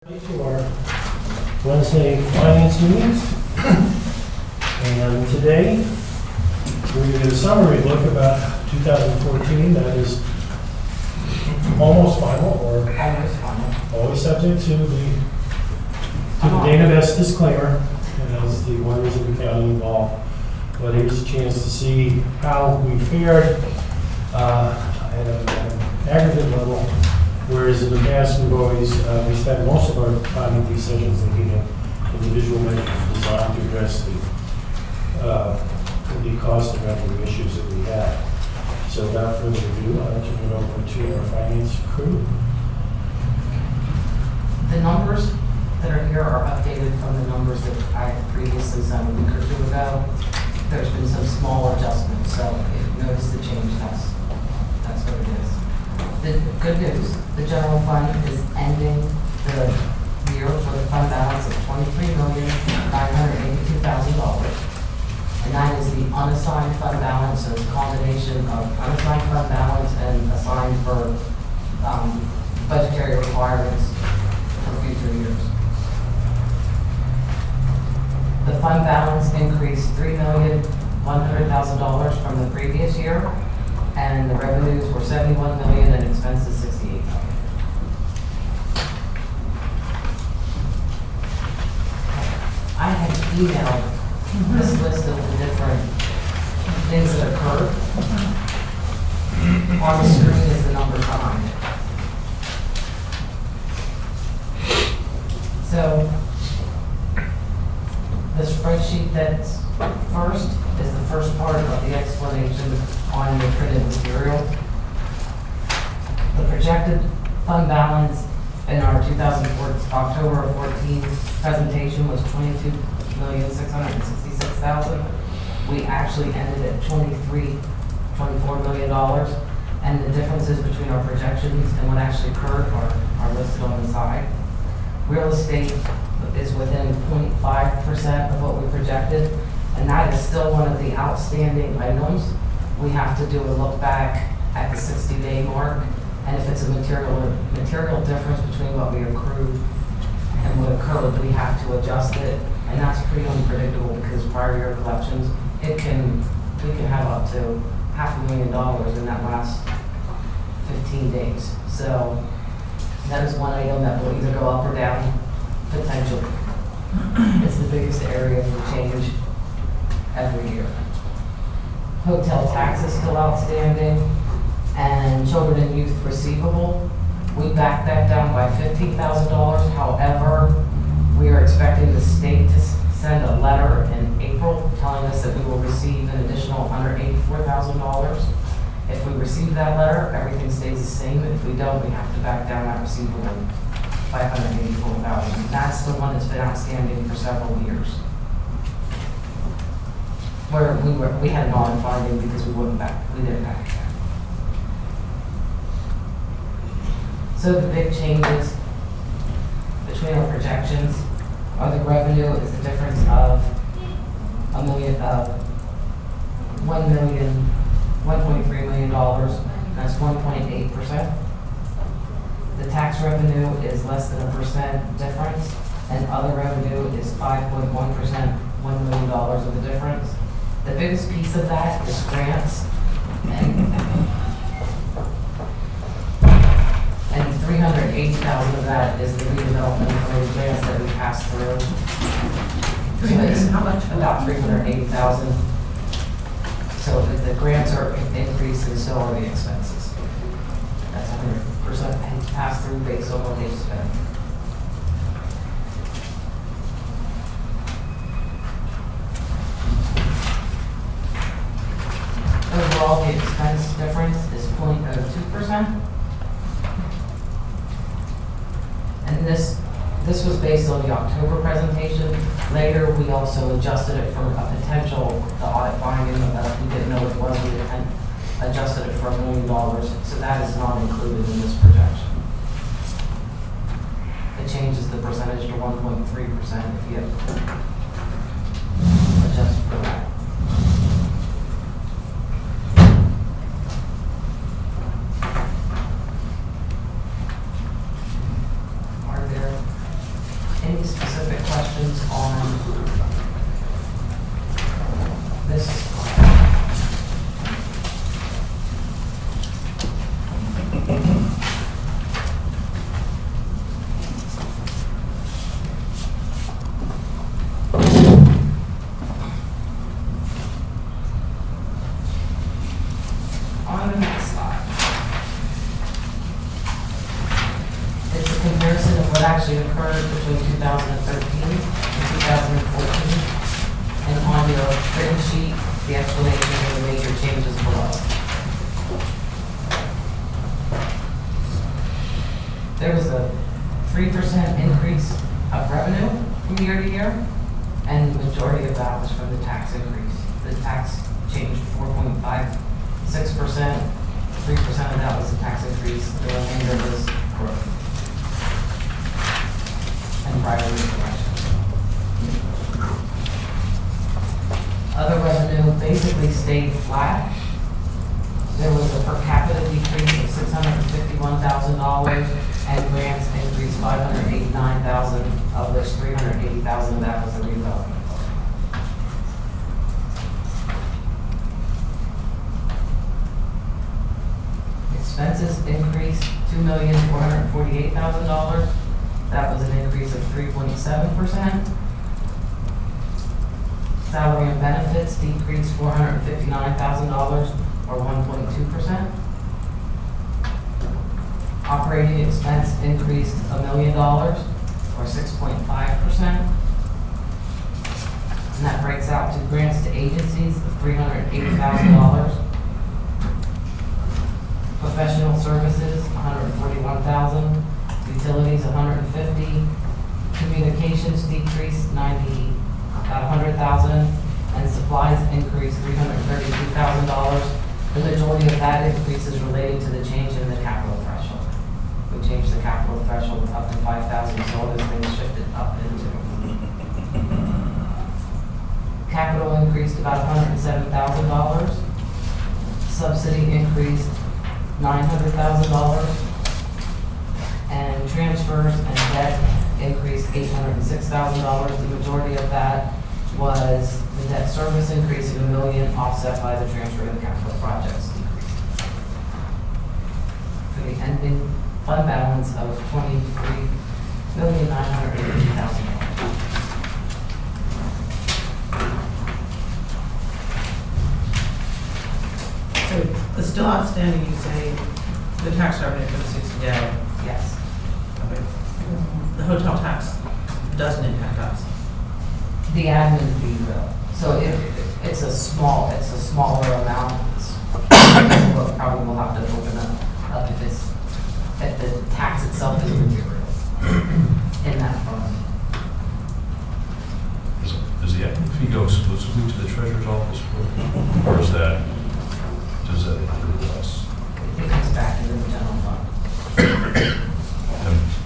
To our Wednesday finance meetings. And today, we're going to do a summary look about 2014 that is almost final or always subject to the Dana Best disclaimer as the wonders of accounting involved. But here's a chance to see how we fared at an aggregate level. Whereas in the past, we spent most of our time in these sessions looking at individual measures designed to address the cost and revenue issues that we have. So without further ado, I'll turn it over to our finance crew. The numbers that are here are updated from the numbers that I had previously sent a week or two ago. There's been some small adjustments, so if you notice the change, that's what it is. The good news, the general fund is ending the year with a fund balance of $23,982,000. And that is the unassigned fund balance, so it's a combination of unassigned fund balance and assigned for budgetary requirements for future years. The fund balance increased $3,100,000 from the previous year. And the revenues were $71 million and expenses $68 million. I had emailed this list of the different things that occurred. On the screen is the number behind it. So the spreadsheet that's first is the first part of the explanation on your printed material. The projected fund balance in our October 14 presentation was $22,666,000. We actually ended at $24 million. And the differences between our projections and what actually occurred are listed on the side. Real estate is within 0.5% of what we projected. And that is still one of the outstanding items. We have to do a look back at the 60-day mark. And if it's a material difference between what we accrued and what occurred, we have to adjust it. And that's pretty unpredictable because prior year collections, we can have up to $500,000 in that last 15 days. So that is one item that will either go up or down potentially. It's the biggest area for change every year. Hotel tax is still outstanding, and children and youth receivable. We backed that down by $15,000. However, we are expecting the state to send a letter in April telling us that we will receive an additional $184,000. If we receive that letter, everything stays the same. If we don't, we have to back down that receivable by $184,000. That's the one that's been outstanding for several years. Where we had non-funding because we didn't back it down. So the big changes between our projections are the revenue is the difference of $1.3 million. That's 1.8%. The tax revenue is less than 1% difference, and other revenue is 5.1%, $1 million of the difference. The biggest piece of that is grants, and $380,000 of that is the redevelopment related grants that we passed through. How much? About $380,000. So if the grants are increasing, so are the expenses. That's 100% pass through based on what they spend. Overall, the expense difference is 0.02%. And this was based on the October presentation. Later, we also adjusted it for a potential, the audit finding that we didn't know what it was. We adjusted it for $1 million. So that is not included in this projection. It changes the percentage to 1.3% if you adjust for that. the explanations of the major changes below. There was a 3% increase of revenue from year to year, and the majority of that was from the tax increase. The tax changed 4.56%, 3% of that was the tax increase, the remainder was growth and priority collection. Other revenue basically stayed flat. There was a per capita decrease of $651,000, and grants increased $589,000, of which $380,000 of that was the redevelopment. Expenses increased $2,448,000. That was an increase of 3.7%. Salary and benefits decreased $459,000, or 1.2%. Operating expense increased $1 million, or 6.5%. And that breaks out to grants to agencies of $380,000. Professional services, $141,000. Utilities, $150,000. Communications decreased $100,000. And supplies increased $332,000. The majority of that increase is related to the change in the capital threshold. We changed the capital threshold up to 5,000, so all those things shifted up into. Capital increased about $107,000. Subsidy increased $900,000. And transfers and debt increased $806,000. The majority of that was the debt service increase of $1 million, offset by the transfer of the capital projects decrease. For the ending fund balance of $23,980,000. So it's still outstanding, you say, the tax revenue for the 60 day. Yes. Okay. The hotel tax doesn't impact us. The admin fee will. So it's a smaller amount. We'll probably will have to open up if the tax itself is material in that fund. Does the admin fee go exclusively to the treasurer's office, or does that include us? It comes back into the general fund.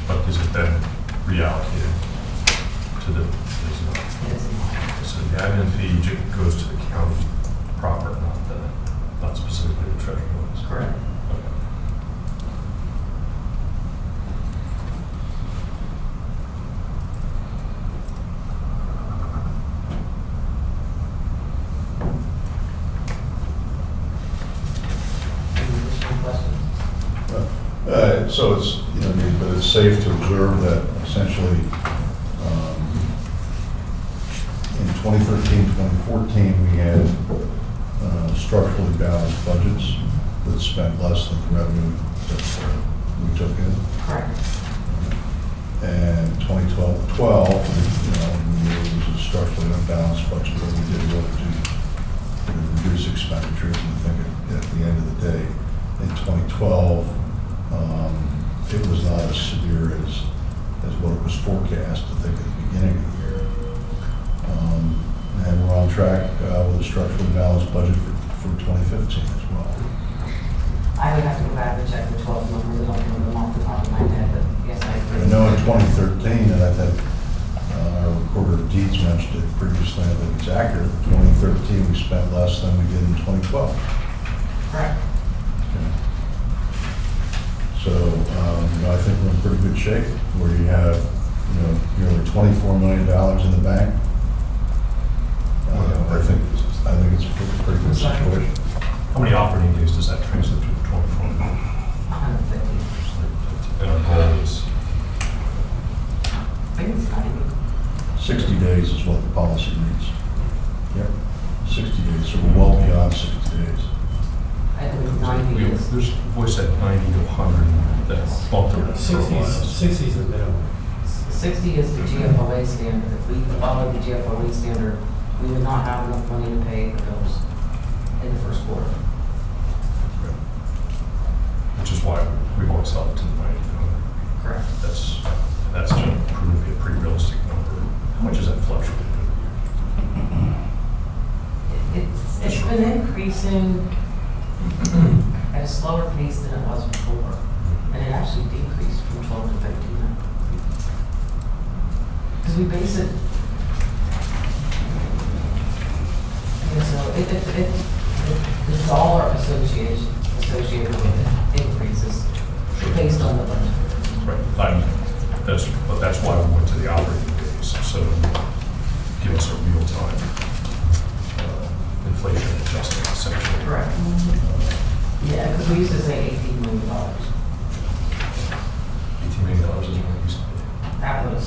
But is it then reallocated to the, It is not. so the admin fee goes to the county proper, not specifically the treasurer's office? Correct. Okay. Any additional questions? So it's, but it's safe to observe that essentially in 2013, 2014, we had structurally balanced budgets that spent less than the revenue that we took in. Correct. And 2012, it was a structurally unbalanced budget that we did in order to reduce expenditures. And I think at the end of the day, in 2012, it was not as severe as what it was forecast, I think, at the beginning of the year. And we're on track with a structurally balanced budget for 2015 as well. I would have to go back and check the 12 numbers. I don't remember them off the top of my head, but yes, I agree. I know in 2013, and I think our recorder of deeds mentioned it previously, I think it's accurate, in 2013 we spent less than we did in 2012. Correct. So, I think we're in pretty good shape, where you have, nearly $24 million in the bank. I think it's a pretty good situation. How many operating days does that translate to? 24? 150. And our goal is, I think it's 90. 60 days is what the policy reads. Yep, 60 days, so we're well beyond 60 days. I think it's 90 is. there's voice at 90 to 100 that bumped up. 60 is the minimum. 60 is the GFOA standard. If we followed the GFOA standard, we would not have enough money to pay the bills. in the first quarter. Which is why we've always held it to the 90 number. Correct. That's proven to be a pretty realistic number. How much has that fluctuated over the years? It's been increasing at a slower pace than it was before, and it actually decreased from 12 to 13. Because we base it, the dollar associated with it increases based on the budget. Right. That's why we went to the operating days, so give us a real-time inflation adjustment, essentially. Correct. Yeah, because we used to say $18 million. $18 million is what it used to be. That was,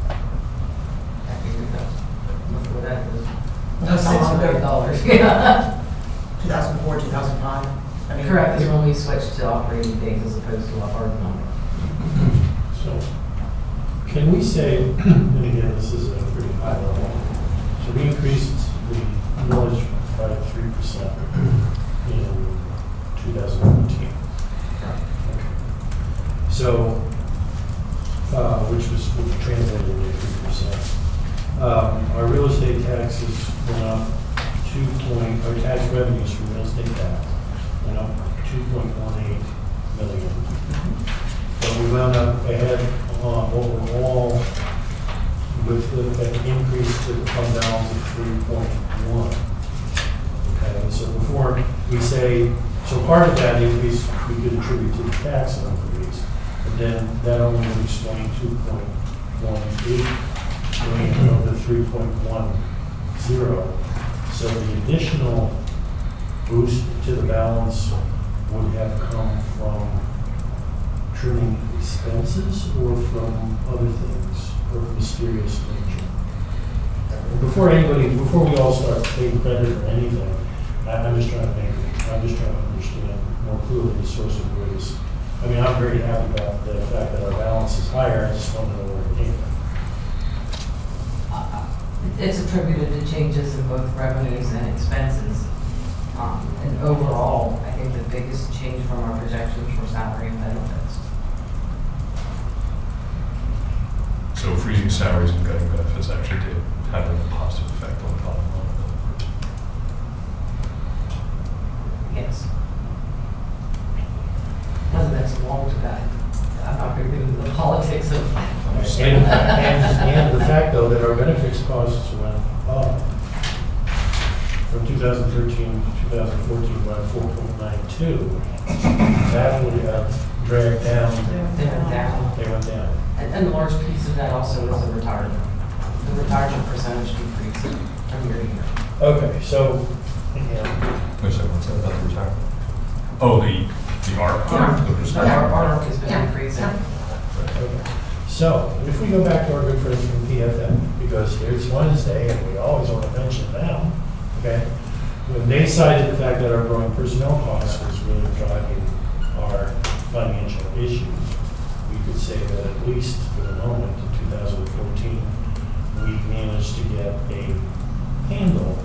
I figured that, before that was That's how long ago? $6 million. Yeah. 2004, 2005? I mean, Correct, is when we switched to operating days as opposed to a hard number. So, can we say, and again, this is a pretty high level, so we increased the millage by 3% in 2014. Okay. So, which translated into 3%. Our real estate taxes went up our tax revenues from real estate tax went up 2.18 million. But we wound up ahead overall with an increase to the fund balance of 3.1. Okay, so before we say, so part of that increase we could attribute to the tax increase, but then that only would explain 2.18 million of the 3.10. So the additional boost to the balance would have come from trimming expenses or from other things of mysterious nature. Before we all start taking credit for anything, I'm just trying to understand more clearly the source of where this. I mean, I'm very happy about the fact that our balance is higher. I just want to know where it came from. It's attributed to changes in both revenues and expenses. And overall, I think the biggest change from our projections were salary and benefits. So freezing salaries and cutting benefits actually did have a positive effect on the bottom line. Yes. Whether that's wrong to that, I'm not going to get into the politics of. And the fact, though, that our benefits costs went up from 2013 to 2014 by 4.92, that would have dragged down. They went down. They went down. And a large piece of that also is the retirement. The retirement percentage decreased from year to year. Okay, so, again, Wait a second, what's that about the retirement? Oh, the ARP? Yeah. The percent. Our ARC has been increasing. okay. So, if we go back to our good friends from PFM, because it's Wednesday and we always want to mention them, okay? When they cited the fact that our growing personnel costs was really driving our financial issues, we could say that at least for the moment in 2014, we managed to get a handle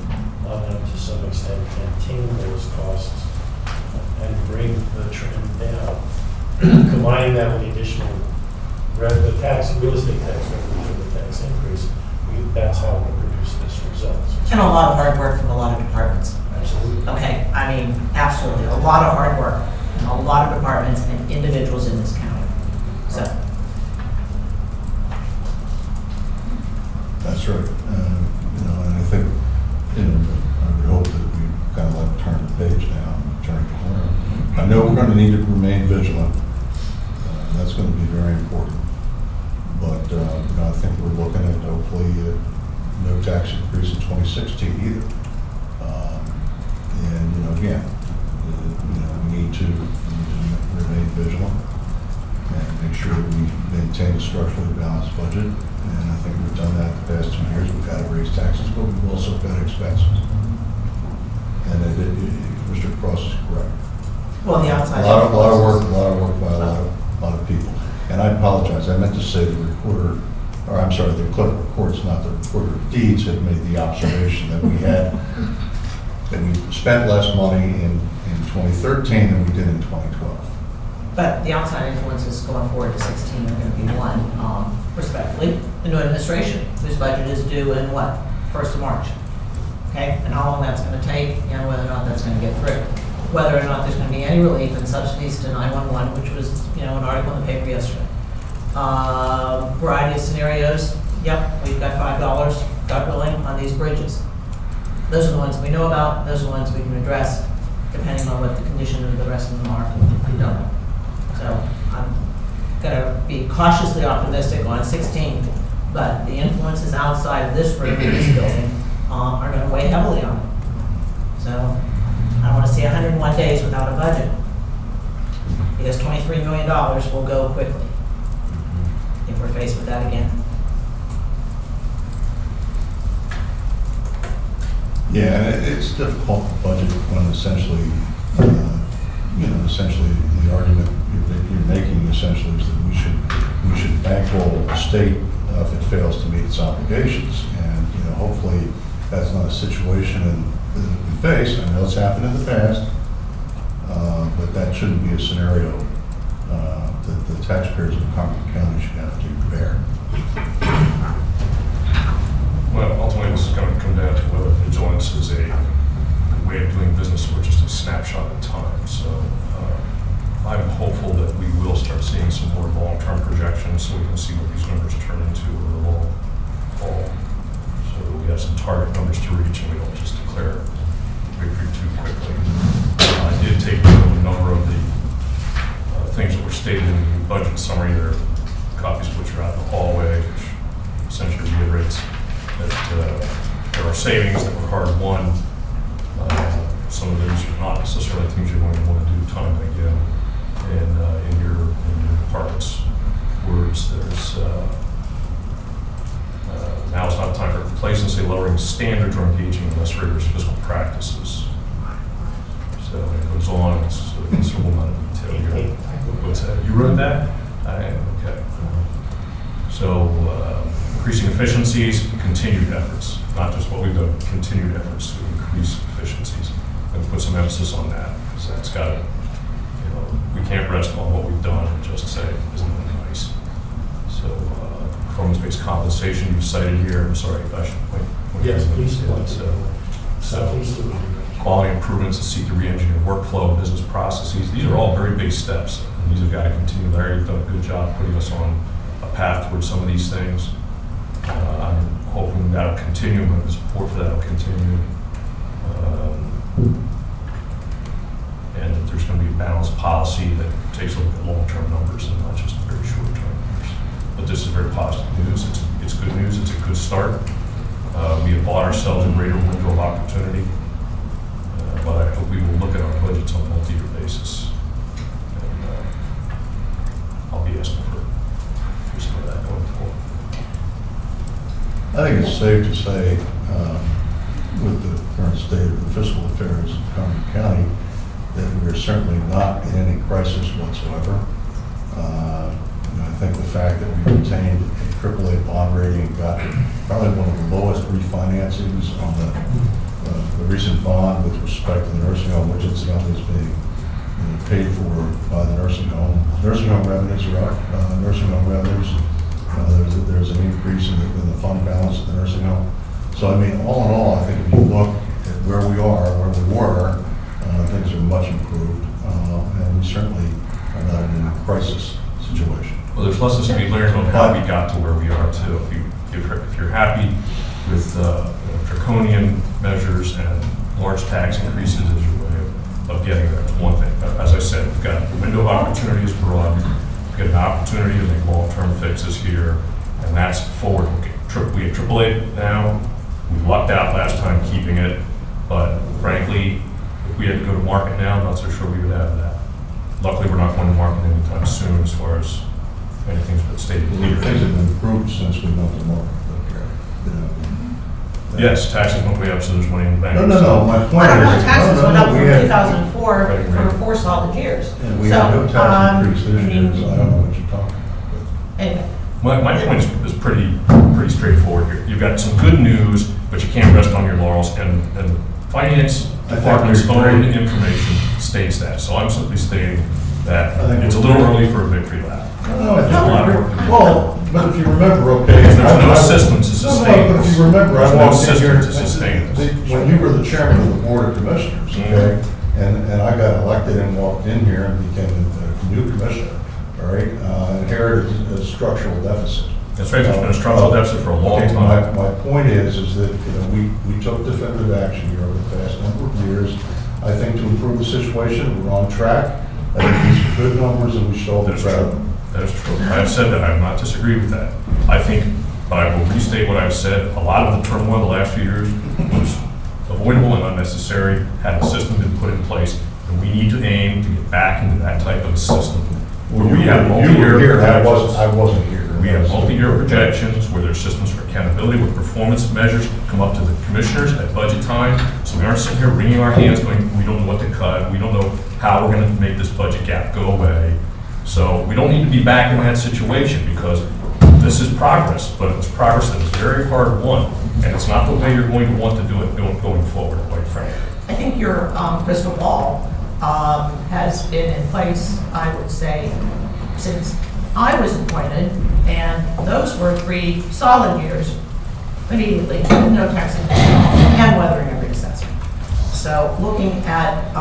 on them to some extent and tame those costs and bring the trend down. Combining that with the additional the real estate tax revenue and the tax increase, that's how we produce this result. And a lot of hard work from a lot of departments. Absolutely. Okay, I mean, absolutely, a lot of hard work, and a lot of departments and individuals in this county. So, That's right. And I think, I would hope that we kind of like turn the page now and turn the corner. I know we're going to need to remain vigilant. That's going to be very important. But, I think we're looking at hopefully no tax increase in 2016 either. And, again, we need to remain vigilant and make sure that we maintain a structurally balanced budget. And I think we've done that the past 2 years. We've got to raise taxes, but we've also got expenses. And Mr. Cross is correct. well, the outside. A lot of work by a lot of people. And I apologize, I meant to say the recorder, or I'm sorry, the clerk of courts, not the recorder of deeds, had made the observation that we had that we spent less money in 2013 than we did in 2012. But the outside influences going forward to 16 are going to be one, respectfully, the new administration, whose budget is due in what? 1st of March. Okay, and how long that's going to take, and whether or not that's going to get through. Whether or not there's going to be any relief in subsidies to 911, which was, an article in the paper yesterday. Variety of scenarios. Yep, we've got $5, God willing, on these bridges. Those are the ones we know about. Those are the ones we can address, depending on what the condition of the rest of them are. I don't know. So I'm going to be cautiously optimistic on 16, but the influences outside of this room, in this building, are going to weigh heavily on it. So I don't want to see 101 days without a budget, because $23 million will go quickly if we're faced with that again. Yeah, and it's difficult to budget when essentially, essentially the argument you're making essentially is that we should bankroll the state if it fails to meet its obligations. And, hopefully that's not a situation that we face. I know it's happened in the past, but that shouldn't be a scenario that the taxpayers of Cumberland County should have to bear. Well, ultimately, this is going to come down to whether vigilance is a way of doing business or just a snapshot in time. So I'm hopeful that we will start seeing some more long-term projections so we can see what these numbers turn into over the long haul. So that we have some target numbers to reach and we don't just declare victory too quickly. I did take a number of the things that were stated in the budget summary. There are copies of which are out in the hallway, which essentially reiterates that there are savings that were hard won. Some of those are not necessarily things you're going to want to do time and again. And in your department's words, there's now is not time for complacency, lowering standards, or engaging in less rigorous fiscal practices. So it goes on. It's a considerable amount of detail here. What's that? You wrote that? Okay. So increasing efficiencies, continued efforts, not just what we've done, continued efforts to increase efficiencies. And put some emphasis on that, because that's got to, we can't rest on what we've done and just say, isn't that nice? So performance-based compensation you've cited here, I'm sorry, I should point. Yes, please. So quality improvements to seek to re-engineer workflow and business processes. These are all very big steps. And these have got to continue. Larry, you've done a good job putting us on a path towards some of these things. I'm hoping that'll continue, and the support for that will continue. And that there's going to be a balanced policy that takes a look at long-term numbers and not just very short-term numbers. But this is very positive news. It's good news. It's a good start. We have bought ourselves a greater window of opportunity, but I hope we will look at our budgets on a multi-year basis. And I'll be asking for some of that going forward. I think it's safe to say, with the current state of the fiscal affairs of Cumberland County, that we are certainly not in any crisis whatsoever. I think the fact that we retained a AAA bond rating and got probably one of the lowest refinancings on the recent bond with respect to the nursing home, which incidentally is being paid for by the nursing home. Nursing home revenues are up. Nursing home revenues, there's an increase in the fund balance at the nursing home. So, all in all, I think if you look at where we are, where we were, things are much improved, and we certainly are not in a crisis situation. Well, there's lessons to be learned on how we got to where we are too. If you're happy with draconian measures and large tax increases as your way of getting there, it's one thing. As I said, we've got the window of opportunity is broad. We've got an opportunity to make long-term fixes here, and that's forward-looking. We have AAA now. We lucked out last time keeping it, but frankly, if we had to go to market now, I'm not so sure we would have that. Luckily, we're not going to market anytime soon as far as anything's been stated clear. Things have improved since we went to market. Yes, taxes went way up, so there's money in the bank. No. My point Our is, taxes went up from we had- 2004 Right. for 4 solid years. And we had no tax increase this year, so I don't know what you're talking about. Anyway, My point is pretty straightforward here. You've got some good news, but you can't rest on your laurels. And finance department's we own agree. information states that. So I'm simply stating that I think it's a we little agree. early for a victory lap. No, I There's a lot of think work to we do. well, but if you remember, okay. Because there's no I- system to sustain But if this. you remember, There's I no walked in system here, to sustain this. when you were the chairman of the board of commissioners, okay? And I got elected and walked in here and became the new commissioner, all right? Inherited a structural deficit. That's right, there's been a structural deficit for a long Okay, time. My point is that, we took definitive action here over the past number of years. I think to improve the situation, we're on track. I think these are good numbers and we should all be That is proud of true. them. That is true. I have said that. I have not disagreed with that. I think, but I will restate what I've said. A lot of the turmoil the last few years was avoidable and unnecessary, had a system been put in place, and we need to aim to get back into that type of a system. Where we have You multi-year were here, I projections. wasn't here. We have multi-year projections where there's systems for accountability, where performance measures come up to the commissioners at budget time. So we aren't sitting here wringing our hands going, we don't know what to cut, we don't know how we're gonna make this budget gap go away. So we don't need to be back in that situation because this is progress, but it's progress that is very hard won. And it's not the way you're going to want to do it going forward, quite frankly. I think your crystal ball has been in place, I would say, since I was appointed, and those were 3 solid years immediately, with no tax increase and weathering every assessment. So looking at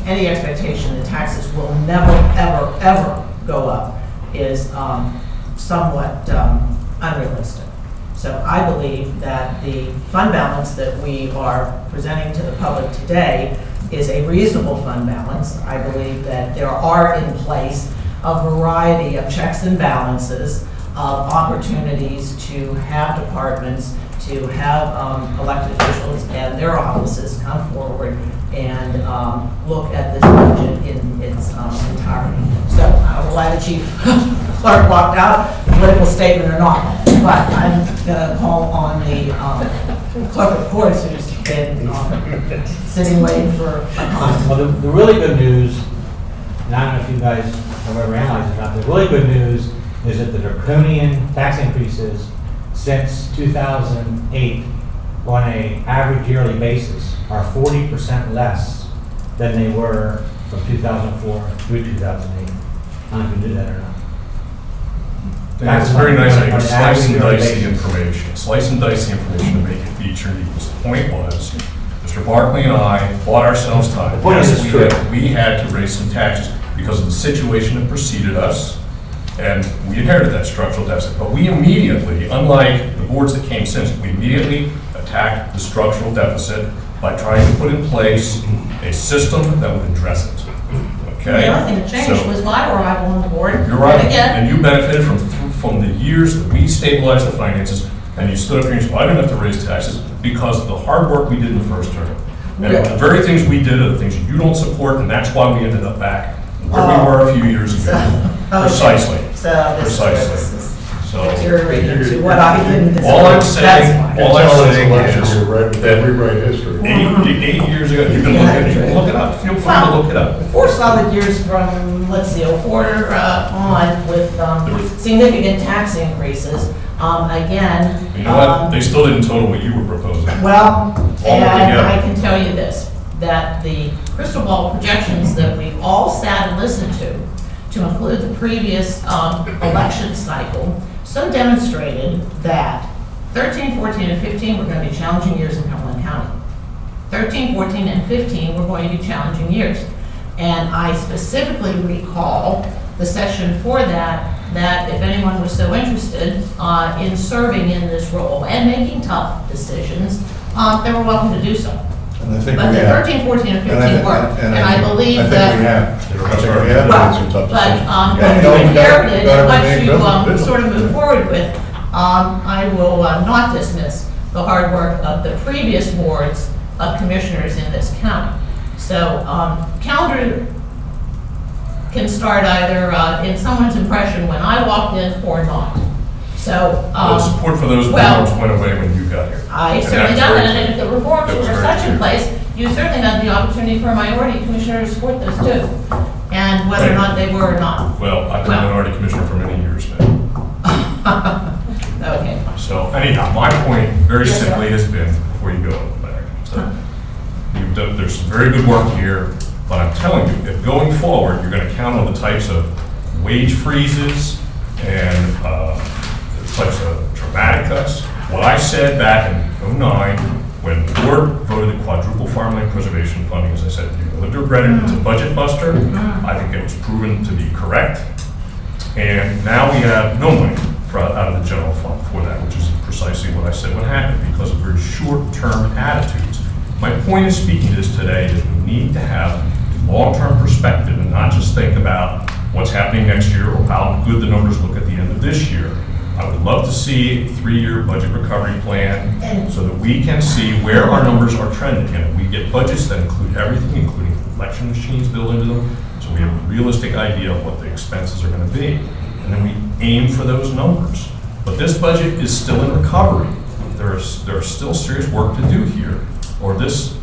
any expectation that taxes will never, ever, ever go up is somewhat unrealistic. So I believe that the fund balance that we are presenting to the public today is a reasonable fund balance. I believe that there are in place a variety of checks and balances, of opportunities to have departments, to have elected officials and their offices come forward and look at this budget in its entirety. So I don't know why the chief clerk walked out, political statement or not, but I'm going to call on the clerk of courts who's been sitting waiting for a comment. Well, the really good news, and I don't know if you guys have ever analyzed it or not, the really good news is that the draconian tax increases since 2008 on an average yearly basis are 40% less than they were from 2004 through 2008. I don't know if you knew that or not. And it's very nice that you On can an slice and average dice the yearly basis. information, slice and dice the information to make it meet your needs. The point was, Mr. Barkley and I bought ourselves time. The point is Yes, it's we true. we had to raise some taxes because of the situation that preceded us, and we inherited that structural deficit. But we immediately, unlike the boards that came since, we immediately attacked the structural deficit by trying to put in place a system that would address it. Okay? The only thing that changed So- was my arrival on the board. You're right, And again, and you benefited from the years that we stabilized the finances, and you stood up here and said, well, I didn't have to raise taxes because of the hard work we did in the first term. And Really? the very things we did are the things that you don't support, and that's why we ended up back where we Oh. were a few years ago. okay. Precisely. So this is where Precisely. this is So, deteriorating to what I didn't deserve. all I'm That's saying, fine. all I'm Tell us saying election, is you're right, we that rewrite history. 8 years ago, you can look at it, you can look it up, feel free to look it up. 4 solid years from, let's see, 04 on with significant tax increases. Again. You know what, they still didn't total what you were proposing. Well, and together. I can tell you this, that the crystal ball projections that we've all sat and listened to include the previous election cycle, so demonstrated that 13, 14, and 15 were going to be challenging years in Cumberland County. 13, 14, and 15 were going to be challenging years. And I specifically recall the session for that if anyone was so interested in serving in this role and making tough decisions, they were welcome to do so. And I think But we the have. 13, 14, and 15 And I think- were. And I believe I that. think we have. I think we have Well, made some tough but decisions. what Yeah, you no, we gotta- inherited gotta and what remain you vigilant. sort of move forward with, I will not dismiss the hard work of the previous boards of commissioners in this county. So calendar can start either in someone's impression when I walked in or not. So Well, the support for those well, reforms went away when you got here. I And certainly that's done very that, and if clear. the reforms That were was very such in clear. place, you certainly had the opportunity for a minority commissioner to support those too. And whether or Right. not they were or not. Well, I've been a Well. minority commissioner for many years now. Okay. So anyhow, my point very Yes, sir. simply has been, before you go back, so you there's some very good work here, but I'm telling you, if going forward, you're gonna count on the types of wage freezes and the types of dramatic cuts. What I said back in '09, when the board voted the quadruple farmland preservation funding, as I said, you lived to regret it, it's a budget buster. I think it was proven to be correct. And now we have no money out of the general fund for that, which is precisely what I said would happen because of very short-term attitudes. My point in speaking to this today is we need to have a long-term perspective and not just think about what's happening next year or how good the numbers look at the end of this year. I would love to see a 3-year budget recovery plan so that we can see where our numbers are trending. And we get budgets that include everything, including election machines built into them, so we have a realistic idea of what the expenses are going to be. And then we aim for those numbers. But this budget is still in recovery. There's still serious work to do here, or this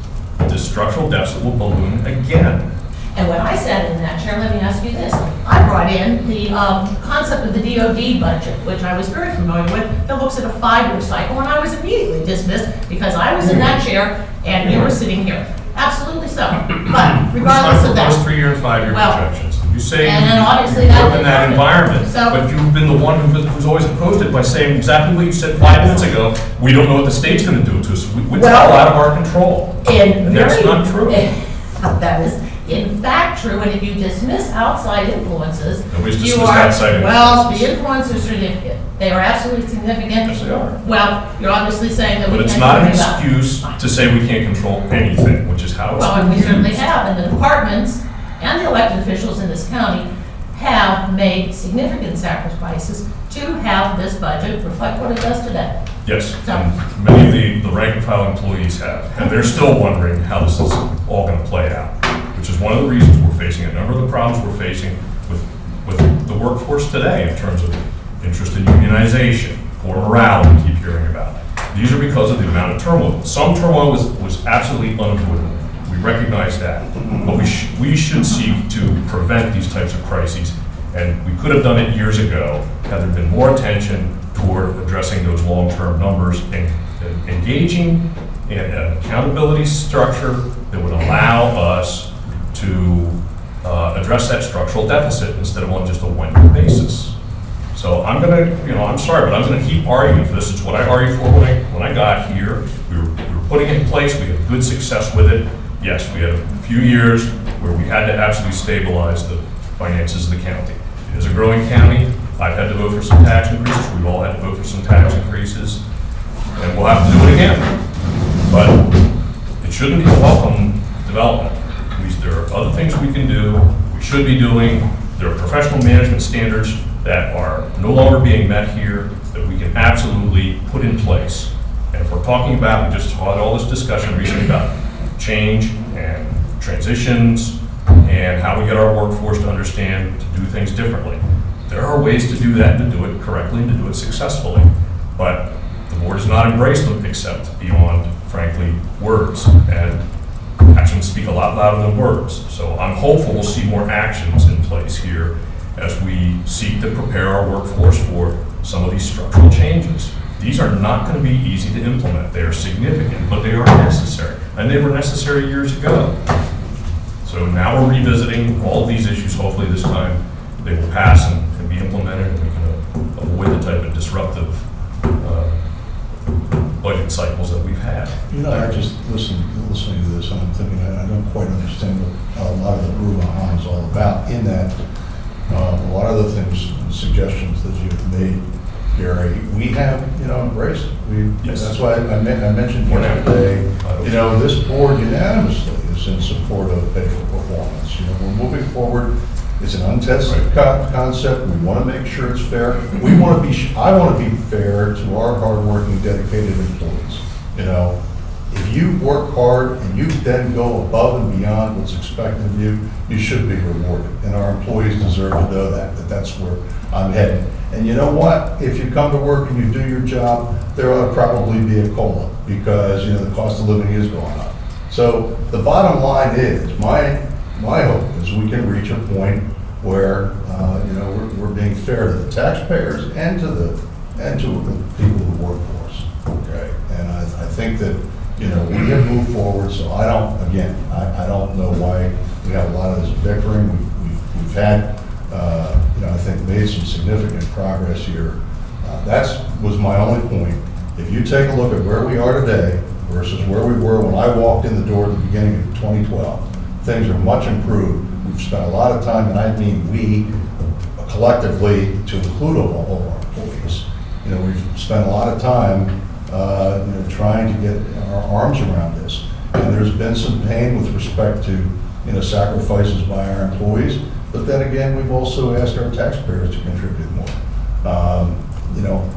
structural deficit will balloon again. And when I sat in that chair, let me ask you this. I brought in the concept of the DOD budget, which I was very familiar with, that looks at a 5-year cycle, and I was immediately dismissed because I was in that chair and you were sitting here. Absolutely so. But regardless of that. Those 3-year and 5-year Well, projections. You say and then obviously you that work in that environment, So- but you've been the one who's always opposed it by saying exactly what you said 5 minutes ago. We don't know what the state's going to do to us. It's all out of our control. And that's not true. That is in fact true, and if you dismiss outside influences, Nobody's you dismissed are, outside well, the influences. influencers are significant. They are absolutely significant. Yes, they are. Well, you're obviously saying that we But can't it's not an do that. excuse to say we can't control anything, which is how it's. Well, and we used. certainly have, and the departments and the elected officials in this county have made significant sacrifices to have this budget reflect what it does today. Yes, So- and many of the rank and file employees have, and they're still wondering how this is all going to play out, which is one of the reasons we're facing a number of the problems we're facing with the workforce today in terms of interest in unionization, poor morale we keep hearing about. These are because of the amount of turmoil. Some turmoil was absolutely unavoidable. We recognize that, but we should seek to prevent these types of crises, and we could have done it years ago had there been more attention toward addressing those long-term numbers and engaging in an accountability structure that would allow us to address that structural deficit instead of on just a one-year basis. So I'm I'm sorry, but I'm gonna keep arguing for this. It's what I argued for when I got here. We were putting it in place, we had good success with it. Yes, we had a few years where we had to absolutely stabilize the finances of the county. It is a growing county. I've had to vote for some tax increases. We've all had to vote for some tax increases. And we'll have to do it again. But it shouldn't be a welcome development. There are other things we can do, we should be doing. There are professional management standards that are no longer being met here that we can absolutely put in place. And if we're talking about, we just had all this discussion recently about change and transitions and how we get our workforce to understand to do things differently. There are ways to do that, and to do it correctly, and to do it successfully. But the board has not embraced them except beyond, frankly, words. And actions speak a lot louder than words. So I'm hopeful we'll see more actions in place here as we seek to prepare our workforce for some of these structural changes. These are not going to be easy to implement. They are significant, but they are necessary. And they were necessary years ago. So now we're revisiting all of these issues. Hopefully this time they will pass and can be implemented, and we can avoid the type of disruptive budget cycles that we've had. I just listening to this, and I'm thinking, I don't quite understand what a lot of the brouhaha is all about. In that, a lot of the things, suggestions that you've made, Gary, we have, embraced. Yes. That's why I mentioned yesterday, this board unanimously is in support of pay for performance. We're moving forward. It's an untested concept. We want to make sure it's fair. I want to be fair to our hardworking, dedicated employees. If you work hard and you then go above and beyond what's expected of you, you should be rewarded. And our employees deserve to know that that's where I'm heading. And you know what? If you come to work and you do your job, there ought to probably be a COLA because, the cost of living is going up. So the bottom line is, my hope is we can reach a point where, we're being fair to the taxpayers and to the people who work for us. Okay, and I think that you know, we have moved forward, so I don't know why we have a lot of this bickering. We've had, I think made some significant progress here. Was my only point. If you take a look at where we are today versus where we were when I walked in the door at the beginning of 2012, things are much improved. We've spent a lot of time, and I mean we, collectively, to include all of our employees. We've spent a lot of time, trying to get our arms around this. And there's been some pain with respect to, sacrifices by our employees. But then again, we've also asked our taxpayers to contribute more.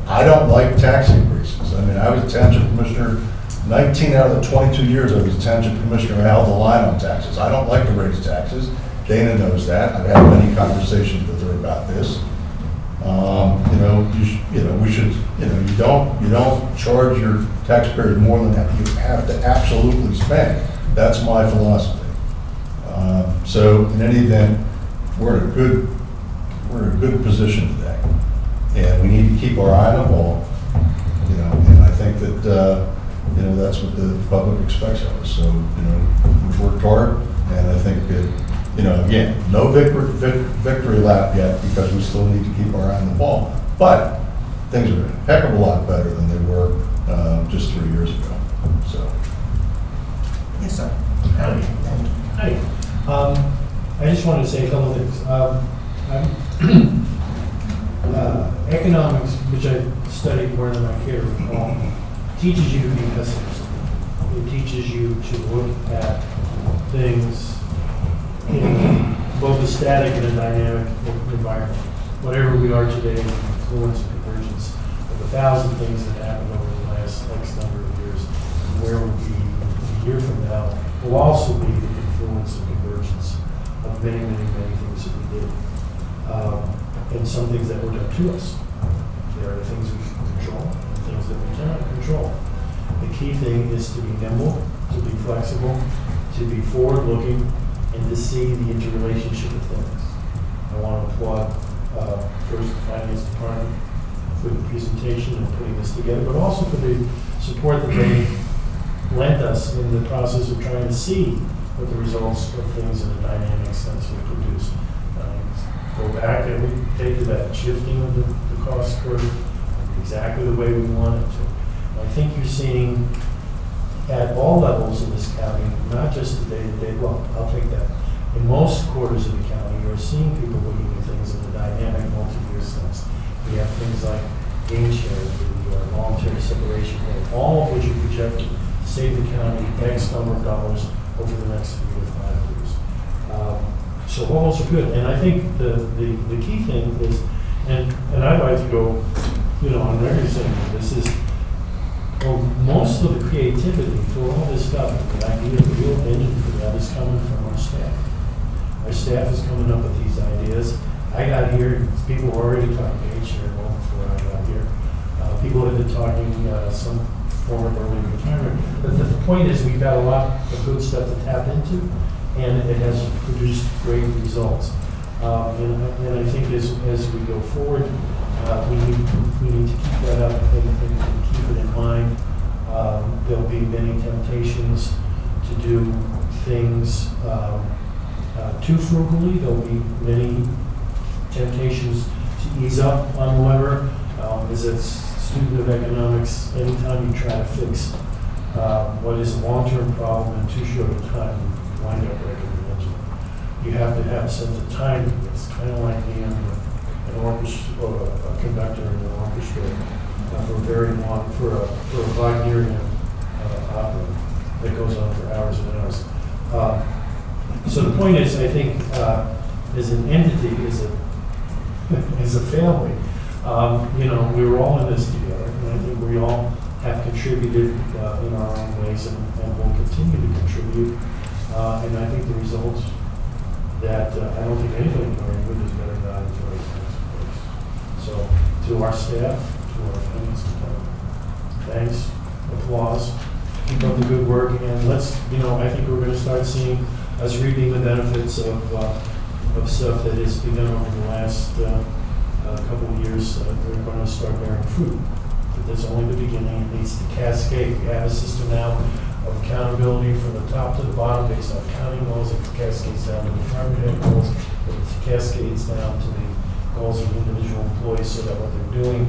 I don't like tax increases. I mean, I was a township commissioner, 19 out of the 22 years I was a township commissioner, I held the line on taxes. I don't like to raise taxes. Dana knows that. I've had many conversations with her about this. You don't charge your taxpayers more than that you have to absolutely spend. That's my philosophy. So in any event, we're in a good position today, and we need to keep our eye on the ball. And I think that that's what the public expects of us. So we've worked hard, and I think that again, no victory lap yet because we still need to keep our eye on the ball. But things are a heck of a lot better than they were just 3 years ago. So. Yes, sir. Hi. I just wanted to say a couple of things. Economics, which I studied more than I care to recall, teaches you to be pessimistic. It teaches you to look at things in both a static and a dynamic environment. Whatever we are today, influence and convergence of 1,000 things that happened over the last X number of years, and where we'll be a year from now, will also be the influence and convergence of many, many, many things that we did. And some things that were done to us. There are things we can control and things that we cannot control. The key thing is to be nimble, to be flexible, to be forward-looking, and to see the interrelationship of things. I want to applaud first the Finance Department for the presentation and putting this together, but also for the support that they lent us in the process of trying to see what the results of things in a dynamic sense will produce. Go back and we take to that shifting of the cost curve exactly the way we want it to. I think you're seeing at all levels in this county, not just the day-to-day, well, I'll take that. In most quarters of the county, you're seeing people looking at things in a dynamic, multi-year sense. We have things like gain sharing, or voluntary separation rate, all of which are projected to save the county X number of dollars over the next 3 to 5 years. So all those are good, and I think the key thing is, and I'd like to go, on record saying this is, well, most of the creativity for all this stuff, the idea, the real engine for that is coming from our staff. Our staff is coming up with these ideas. I got here, people were already talking gain share well before I got here. People have been talking some form of early retirement, but the point is we've got a lot of good stuff to tap into, and it has produced great results. And I think as we go forward, we need to keep that up and keep it in mind. There'll be many temptations to do things too frugally. There'll be many temptations to ease up on the lever. As a student of economics, anytime you try to fix what is a long-term problem in too short a time, you wind up breaking the engine. You have to have a sense of timing. It's kind of like being an orchestra or a conductor in an orchestra for a Wagnerian opera that goes on for hours and hours. So the point is, I think, as an entity, as a family, we were all in this together, and I think we all have contributed in our own ways and will continue to contribute. And I think the results that I don't think anybody can argue with is better value to our taxpayers. So to our staff, to our finance department, thanks, applause, keep up the good work, and let's, I think we're going to start seeing us reaping the benefits of stuff that has begun over the last couple of years. We're going to start bearing fruit. But that's only the beginning. It needs to cascade. We have a system now of accountability from the top to the bottom based on county goals. It cascades down to the department head goals. It cascades down to the goals of individual employees so that what they're doing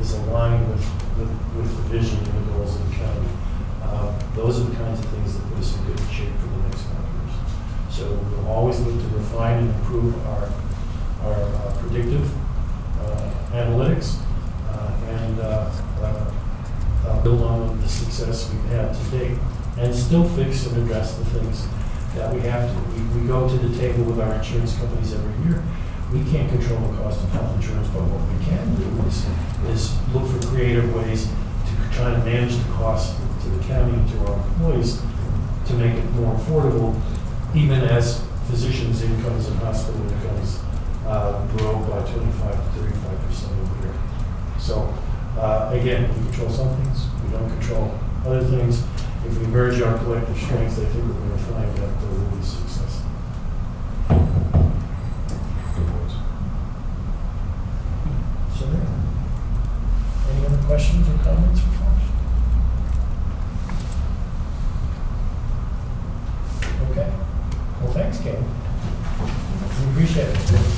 is aligned with the vision and the goals of the county. Those are the kinds of things that put us in good shape for the next 5 years. So we'll always look to refine and improve our predictive analytics and build on the success we've had to date and still fix and address the things that we have to. We go to the table with our insurance companies every year. We can't control the cost of health insurance, but what we can do is look for creative ways to try to manage the cost to the county and to our employees to make it more affordable, even as physicians' incomes and hospital incomes grow by 25 to 35% a year. So again, we control some things, we don't control other things. If we merge our collective strengths, I think we're going to find that there will be success. Good points. So there. Any other questions or comments for folks? Okay. Well, thanks, Ken. We appreciate it.